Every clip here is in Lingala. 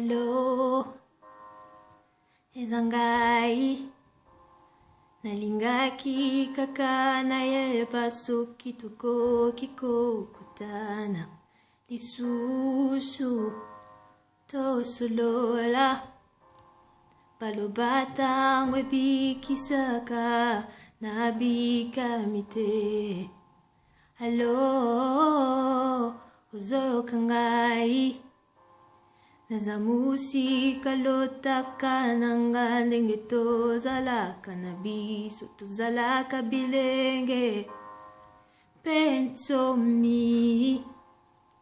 Hello, ezangai nalingaki kaka na ye pasuki tuko kiko kutana lisusu tosulola palobata ngwe bikisaka na bikamite. Hello, uzoyoka ngai nazamusi kalotaka nanga ndenge tozalaka na biso tozalaka bilenge pensomi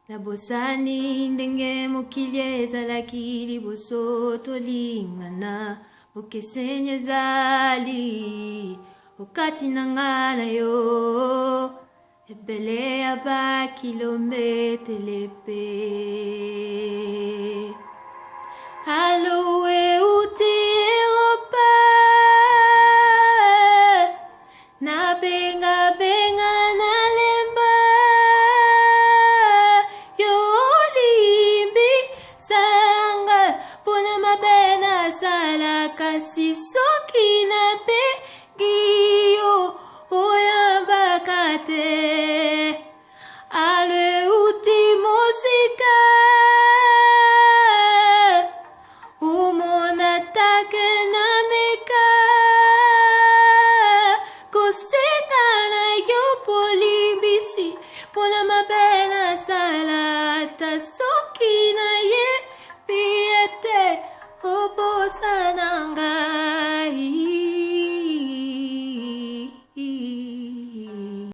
nabosani ndenge mokili ezalaki liboso tolingana bokeseni ezali okati nanga na yo ebele ya bakilometele pe. Aloe uti Europa na benga na lemba yo limbi sanga pona mabena sala kasi soki na bengiyo oyamba kate. Aloe uti musika Pona mabena salata soki na